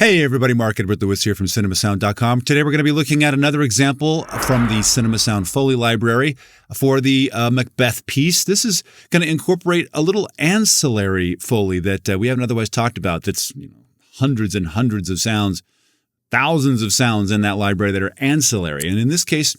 Hey everybody, Mark Edward Lewis here from CinemaSound.com. Today we're going to be looking at another example from the CinemaSound Foley Library for the Macbeth piece. This is going to incorporate a little ancillary Foley that we haven't otherwise talked about. That's hundreds and hundreds of sounds, thousands of sounds in that library that are ancillary. And in this case,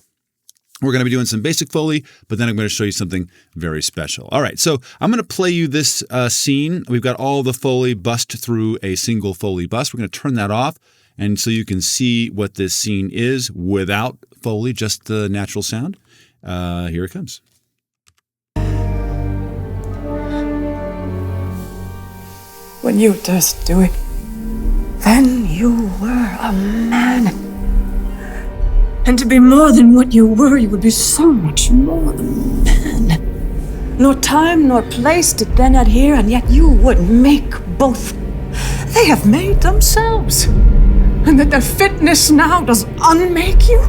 we're going to be doing some basic Foley, but then I'm going to show you something very special. All right, so I'm going to play you this scene. We've got all the Foley bussed through a single Foley bus. We're going to turn that off, and so you can see what this scene is without Foley, just the natural sound. Here it comes. When you durst do it, then you were a man. And to be more than what you were, you would be so much more than man. Nor time nor place did then adhere, and yet you would make both. They have made themselves, and that their fitness now does unmake you.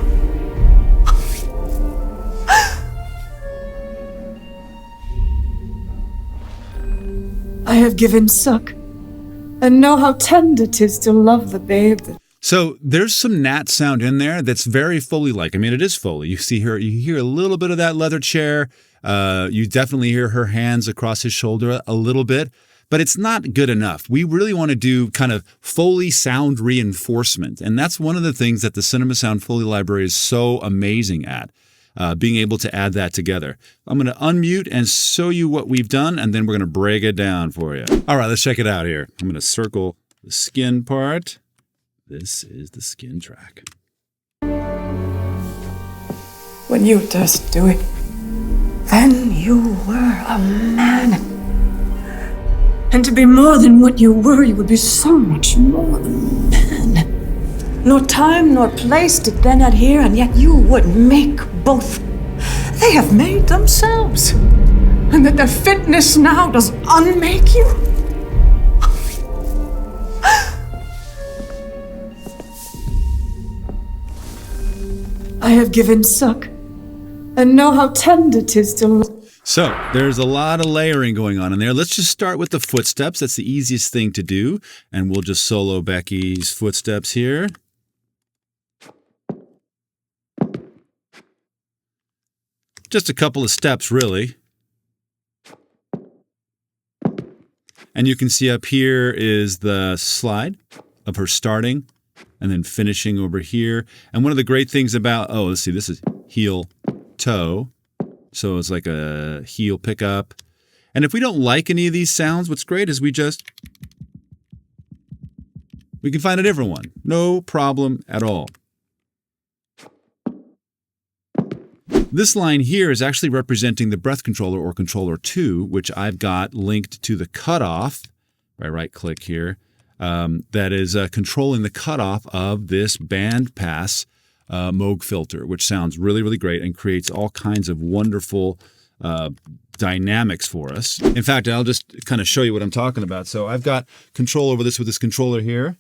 I have given suck, and know how tender 'tis to love the babe that. So there's some nat sound in there that's very Foley-like. I mean, it is Foley. You see her, you hear a little bit of that leather chair. You definitely hear her hands across his shoulder a little bit, but it's not good enough. We really want to do kind of Foley sound reinforcement. And that's one of the things that the CinemaSound Foley Library is so amazing at, being able to add that together. I'm going to unmute and show you what we've done, and then we're going to break it down for you. All right, let's check it out here. I'm going to circle the skin part. This is the skin track. When you durst do it, then you were a man. And to be more than what you were, you would be so much more than man. Nor time nor place did then adhere, and yet you would make both. They have made themselves, and that their fitness now does unmake you. I have given suck, and know how tender 'tis to. So there's a lot of layering going on in there. Let's just start with the footsteps. That's the easiest thing to do, and we'll just solo Becky's footsteps here. Just a couple of steps, really. And you can see up here is the slide of her starting and then finishing over here. And one of the great things about, let's see, this is heel, toe. So it's like a heel pickup. And if we don't like any of these sounds, what's great is we can find a different one. No problem at all. This line here is actually representing the breath controller or controller 2, which I've got linked to the cutoff. I right-click here. That is controlling the cutoff of this bandpass Moog filter, which sounds really, really great and creates all kinds of wonderful dynamics for us. In fact, I'll just kind of show you what I'm talking about. So I've got control over this with this controller here.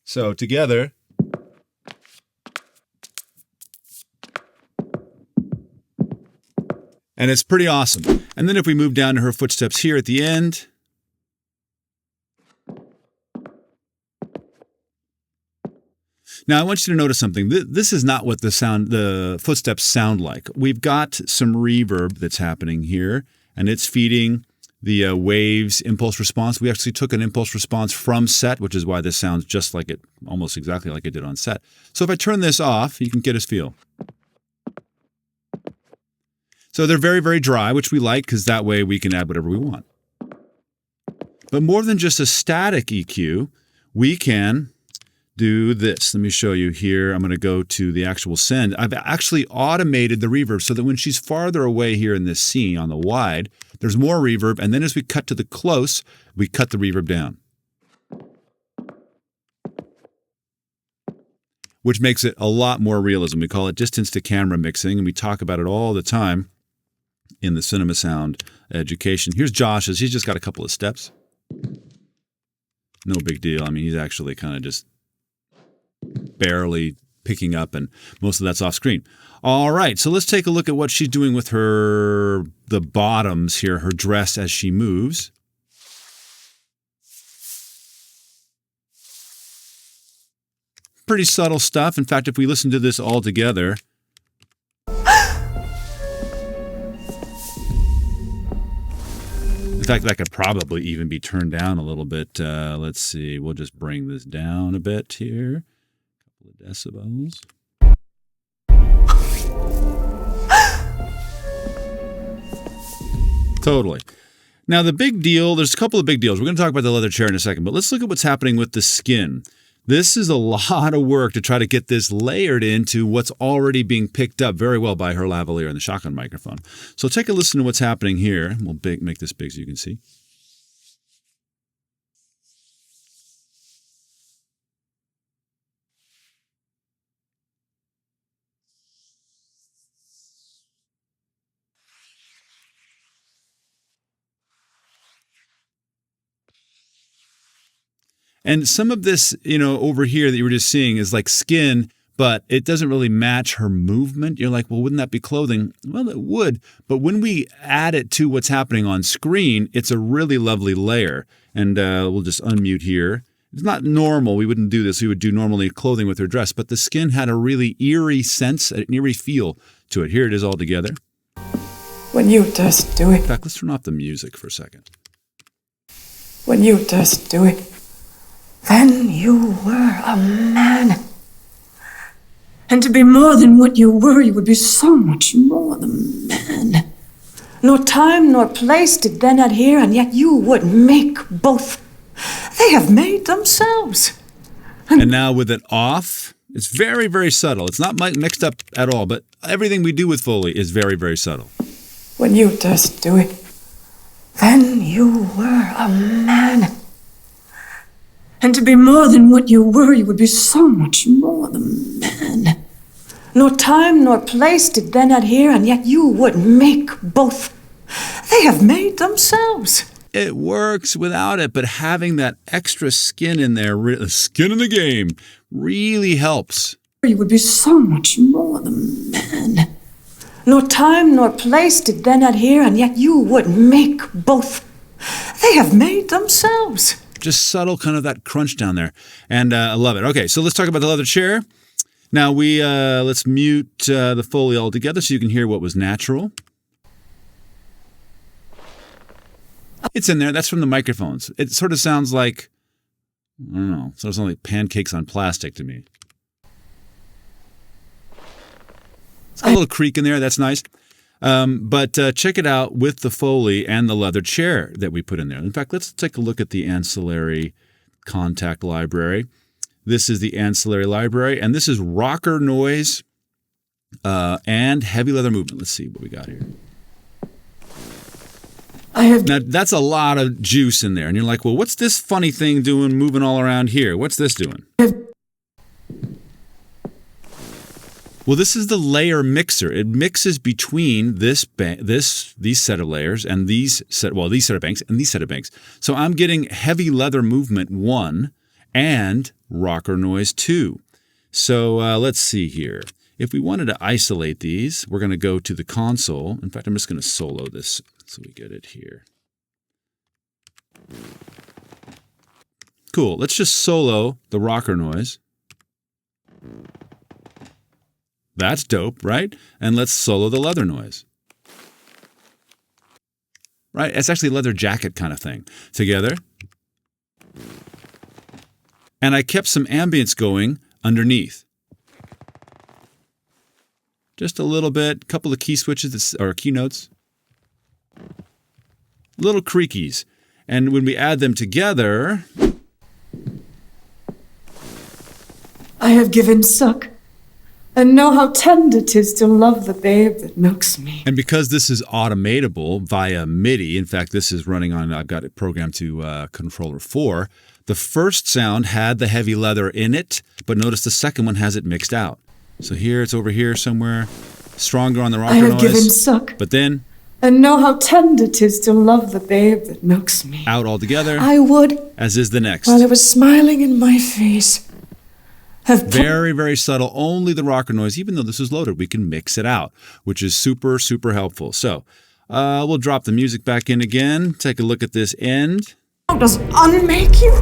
So together, and it's pretty awesome. And then if we move down to her footsteps here at the end, now I want you to notice something. This is not what the footsteps sound like. We've got some reverb that's happening here, and it's feeding the waves impulse response. We actually took an impulse response from set, which is why this sounds just like it, almost exactly like it did on set. So if I turn this off, you can get a feel. So they're very, very dry, which we like because that way we can add whatever we want. But more than just a static EQ, we can do this. Let me show you here. I'm going to go to the actual send. I've actually automated the reverb so that when she's farther away here in this scene on the wide, there's more reverb. And then as we cut to the close, we cut the reverb down, which makes it a lot more realism. We call it distance to camera mixing, and we talk about it all the time in the CinemaSound education. Here's Josh's. He's just got a couple of steps. No big deal. I mean, he's actually kind of just barely picking up, and most of that's off screen. All right, so let's take a look at what she's doing with the bottoms here, her dress as she moves. Pretty subtle stuff. In fact, if we listen to this all together. In fact, that could probably even be turned down a little bit. Let's see. We'll just bring this down a bit here. A couple of decibels. Totally. Now, the big deal, there's a couple of big deals. We're going to talk about the leather chair in a second, but let's look at what's happening with the skin. This is a lot of work to try to get this layered into what's already being picked up very well by her lavalier and the shotgun microphone. So take a listen to what's happening here. We'll make this big so you can see. And some of this, over here that you were just seeing is like skin, but it doesn't really match her movement. You're like, well, wouldn't that be clothing? Well, it would. But when we add it to what's happening on screen, it's a really lovely layer. And we'll just unmute here. It's not normal. We wouldn't do this. We would do normally clothing with her dress. But the skin had a really eerie sense, an eerie feel to it. Here it is all together. When you just do it. In fact, let's turn off the music for a second. When you just do it. Then you were a man. And to be more than what you were, you would be so much more than man. Nor time nor place did then adhere, and yet you would make both. They have made themselves. And now with it off, it's very, very subtle. It's not mixed up at all, but everything we do with Foley is very, very subtle. When you just do it, then you were a man. And to be more than what you were, you would be so much more than man. Nor time nor place did then adhere, and yet you would make both. They have made themselves. It works without it, but having that extra skin in there, skin in the game, really helps. You would be so much more than man. Nor time nor place did then adhere, and yet you would make both. They have made themselves. Just subtle, kind of that crunch down there. And I love it. Okay, so let's talk about the leather chair. Now let's mute the Foley altogether so you can hear what was natural. It's in there. That's from the microphones. It sort of sounds like, I don't know, sort of sounds like pancakes on plastic to me. It's got a little creak in there. That's nice. But check it out with the Foley and the leather chair that we put in there. In fact, let's take a look at the ancillary Kontakt library. This is the ancillary library, and this is rocker noise and heavy leather movement. Let's see what we got here. Now, that's a lot of juice in there. And you're like, well, what's this funny thing doing moving all around here? What's this doing? Well, this is the layer mixer. It mixes between these set of layers and these set of banks and these set of banks. So I'm getting heavy leather movement 1 and rocker noise 2. So let's see here. If we wanted to isolate these, we're going to go to the console. In fact, I'm just going to solo this so we get it here. Cool. Let's just solo the rocker noise. That's dope, right? And let's solo the leather noise. Right? It's actually a leather jacket kind of thing. Together. And I kept some ambience going underneath. Just a little bit, couple of key switches or key notes. Little creakies. And when we add them together, I have given suck, and know how tender 'tis to love the babe that milks me. And because this is automatable via MIDI, in fact, this is running on, I've got it programmed to controller 4, the first sound had the heavy leather in it, but notice the second one has it mixed out. So here, it's over here somewhere, stronger on the rocker noise. I have given suck, but then, and know how tender 'tis to love the babe that milks me. Out altogether, I would, as is the next. while it was smiling in my face, Very, very subtle. Only the rocker noise. Even though this is loaded, we can mix it out, which is super, super helpful. So we'll drop the music back in again. Take a look at this end. How does unmake you?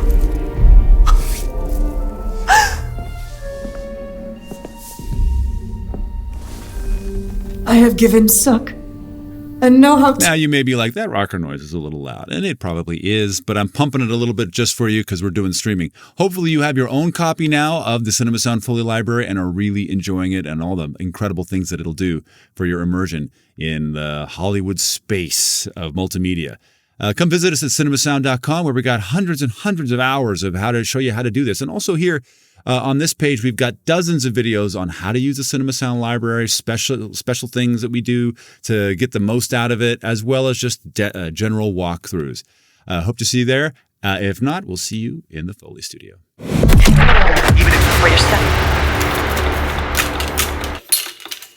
I have given suck and know how to... Now you may be like, that rocker noise is a little loud, and it probably is, but I'm pumping it a little bit just for you because we're doing streaming. Hopefully you have your own copy now of the Cinema Sound Foley Library and are really enjoying it and all the incredible things that it'll do for your immersion in the Hollywood space of multimedia. Come visit us at cinemasound.com, where we got hundreds and hundreds of hours of how to show you how to do this. And also here on this page, we've got dozens of videos on how to use the Cinema Sound Library, special things that we do to get the most out of it, as well as just general walkthroughs. Hope to see you there. If not, we'll see you in the Foley studio.